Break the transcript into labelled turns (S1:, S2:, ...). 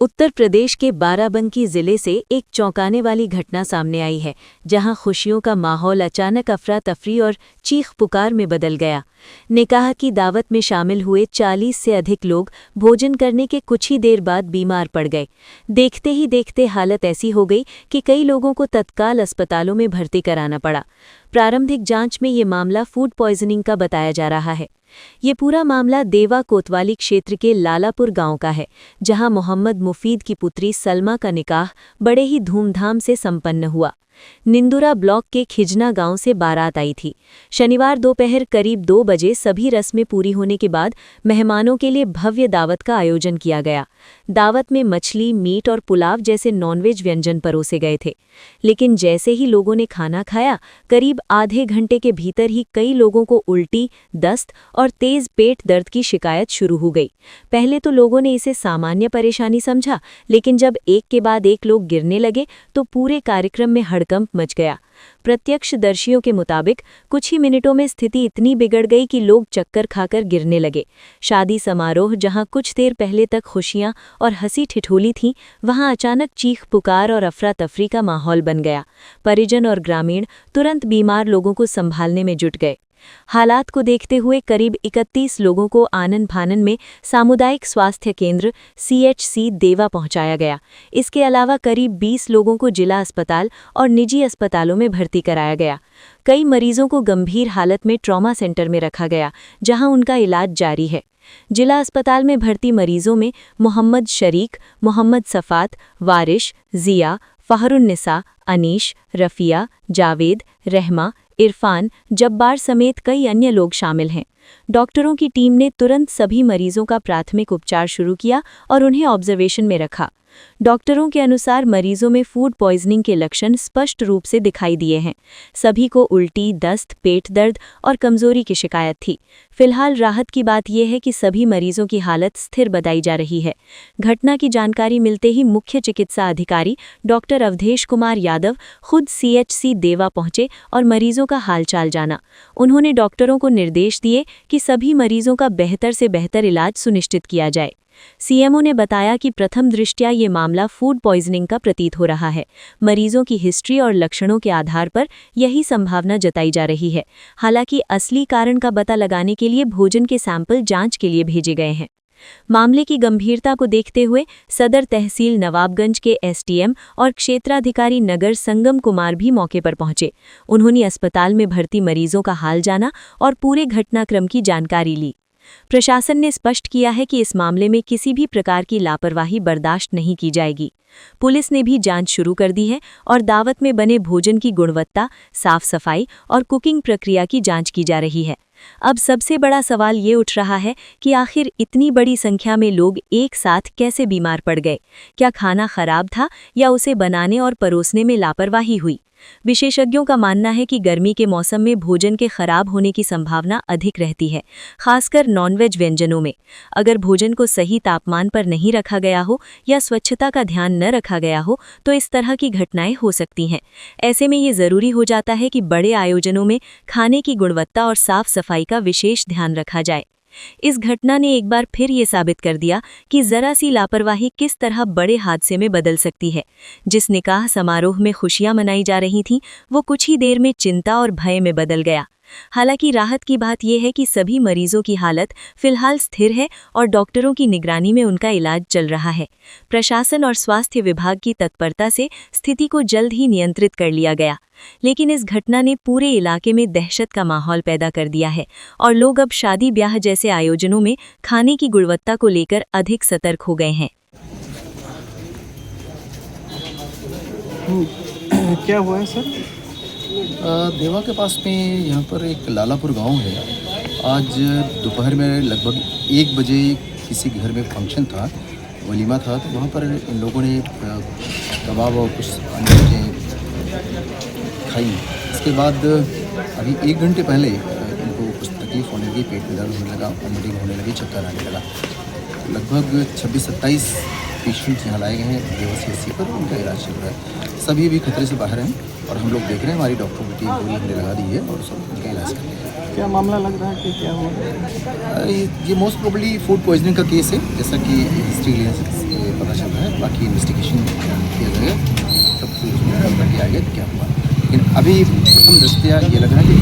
S1: उत्तर प्रदेश के बाराबंकी जिले से एक चौंकाने वाली घटना सामने आई है, जहां खुशियों का माहौल अचानक अफरा तफरी और चीख पुकार में बदल गया। निकाह की दावत में शामिल हुए 40 से अधिक लोग भोजन करने के कुछ ही देर बाद बीमार पड़ गए। देखते ही देखते हालत ऐसी हो गई कि कई लोगों को तत्काल अस्पतालों में भर्ती कराना पड़ा। प्रारंभिक जांच में ये मामला फूड पॉइजनिंग का बताया जा रहा है। ये पूरा मामला देवा कोतवाली क्षेत्र के लालापुर गांव का है, जहां मोहम्मद मुफीद की पुत्री सलमा का निकाह बड़े ही धूमधाम से संपन्न हुआ। निंदुरा ब्लॉक के खिजना गांव से बारात आई थी। शनिवार दोपहर करीब 2 बजे सभी रस्में पूरी होने के बाद मेहमानों के लिए भव्य दावत का आयोजन किया गया। दावत में मछली, मीट और पुलाव जैसे नॉनवेज व्यंजन परोसे गए थे। लेकिन जैसे ही लोगों ने खाना खाया, करीब आधे घंटे के भीतर ही कई लोगों को उल्टी, दस्त और तेज पेट दर्द की शिकायत शुरू हो गई। पहले तो लोगों ने इसे सामान्य परेशानी समझा, लेकिन जब एक के बाद एक लोग गिरने लगे तो पूरे कार्यक्रम में हड़कंप मच गया। प्रत्यक्षदर्शियों के मुताबिक कुछ ही मिनटों में स्थिति इतनी बिगड़ गई कि लोग चक्कर खाकर गिरने लगे। शादी समारोह जहां कुछ देर पहले तक खुशियां और हंसी ठिठोली थीं, वहां अचानक चीख पुकार और अफरा तफरी का माहौल बन गया। परिजन और ग्रामीण तुरंत बीमार लोगों को संभालने में जुट गए। हालात को देखते हुए करीब 31 लोगों को आनन फानन में सामुदायिक स्वास्थ्य केंद्र CHC देवा पहुंचाया गया। इसके अलावा करीब 20 लोगों को जिला अस्पताल और निजी अस्पतालों में भर्ती कराया गया। कई मरीजों को गंभीर हालत में ट्रॉमा सेंटर में रखा गया, जहां उनका इलाज जारी है। जिला अस्पताल में भर्ती मरीजों में मोहम्मद शरीक, मोहम्मद सफात, वारिश, जिया, फहरुन्निसा, अनीश, रफिया, जावेद, रहमा, इरफान, जब्बार समेत कई अन्य लोग शामिल हैं। डॉक्टरों की टीम ने तुरंत सभी मरीजों का प्राथमिक उपचार शुरू किया और उन्हें ऑब्जर्वेशन में रखा। डॉक्टरों के अनुसार मरीजों में फूड पॉइजनिंग के लक्षण स्पष्ट रूप से दिखाई दिए हैं। सभी को उल्टी, दस्त, पेट दर्द और कमजोरी की शिकायत थी। फिलहाल राहत की बात यह है कि सभी मरीजों की हालत स्थिर बताई जा रही है। घटना की जानकारी मिलते ही मुख्य चिकित्सा अधिकारी डॉक्टर अवधेश कुमार यादव खुद CHC देवा पहुंचे और मरीजों का हालचाल जाना। उन्होंने डॉक्टरों को निर्देश दिए कि सभी मरीजों का बेहतर से बेहतर इलाज सुनिश्चित किया जाए। CMO ने बताया कि प्रथम दृष्टया ये मामला फूड पॉइजनिंग का प्रतीत हो रहा है। मरीजों की हिस्ट्री और लक्षणों के आधार पर यही संभावना जताई जा रही है। हालांकि असली कारण का पता लगाने के लिए भोजन के सैंपल जांच के लिए भेजे गए हैं। मामले की गंभीरता को देखते हुए सदर तहसील नवाबगंज के SDM और क्षेत्राधिकारी नगर संगम कुमार भी मौके पर पहुंचे। उन्होंने अस्पताल में भर्ती मरीजों का हाल जाना और पूरे घटनाक्रम की जानकारी ली। प्रशासन ने स्पष्ट किया है कि इस मामले में किसी भी प्रकार की लापरवाही बर्दाश्त नहीं की जाएगी। पुलिस ने भी जांच शुरू कर दी है और दावत में बने भोजन की गुणवत्ता, साफ सफाई और कुकिंग प्रक्रिया की जांच की जा रही है। अब सबसे बड़ा सवाल ये उठ रहा है कि आखिर इतनी बड़ी संख्या में लोग एक साथ कैसे बीमार पड़ गए? क्या खाना खराब था या उसे बनाने और परोसने में लापरवाही हुई? विशेषज्ञों का मानना है कि गर्मी के मौसम में भोजन के खराब होने की संभावना अधिक रहती है, खासकर नॉनवेज व्यंजनों में। अगर भोजन को सही तापमान पर नहीं रखा गया हो या स्वच्छता का ध्यान न रखा गया हो तो इस तरह की घटनाएं हो सकती हैं। ऐसे में ये जरूरी हो जाता है कि बड़े आयोजनों में खाने की गुणवत्ता और साफ सफाई का विशेष ध्यान रखा जाए। इस घटना ने एक बार फिर ये साबित कर दिया कि जरा सी लापरवाही किस तरह बड़े हादसे में बदल सकती है। जिस निकाह समारोह में खुशियां मनाई जा रही थीं, वो कुछ ही देर में चिंता और भय में बदल गया। हालांकि राहत की बात यह है कि सभी मरीजों की हालत फिलहाल स्थिर है और डॉक्टरों की निगरानी में उनका इलाज चल रहा है। प्रशासन और स्वास्थ्य विभाग की तत्परता से स्थिति को जल्द ही नियंत्रित कर लिया गया। लेकिन इस घटना ने पूरे इलाके में दहशत का माहौल पैदा कर दिया है और लोग अब शादी ब्याह जैसे आयोजनों में खाने की गुणवत्ता को लेकर अधिक सतर्क हो गए हैं।
S2: क्या हुआ है सर?
S3: देवा के पास में यहाँ पर एक लालापुर गांव है। आज दोपहर में लगभग 1 बजे किसी घर में फंक्शन था, वलीमा था, तो वहाँ पर इन लोगों ने कबाब और कुछ अन्य चीज़ें खाई। इसके बाद अभी 1 घंटे पहले इनको कुछ तकलीफ़ होने लगी, पेट में दर्द होने लगा, वॉमिटिंग होने लगी, चक्कर आने लगा। लगभग 26-27 पेशेंट यहाँ लाए गए हैं देवा CHC पर, उनका इलाज चल रहा है। सभी भी खतरे से बाहर हैं और हम लोग देख रहे हैं, हमारी डॉक्टरों की टीम पूरी हमने लगा दी है और सब उनका इलाज कर रहे हैं।
S2: क्या मामला लग रहा है कि क्या हुआ?
S3: ये मोस्ट प्रोबेबली फूड पॉइजनिंग का केस है, जैसा कि हिस्ट्री लेने से पता चल रहा है। इन्वेस्टिगेशन किया जाएगा, तब फिर उसमें पता किया आएगा कि क्या हुआ। लेकिन अभी प्रथम दृष्टया ये लग रहा है कि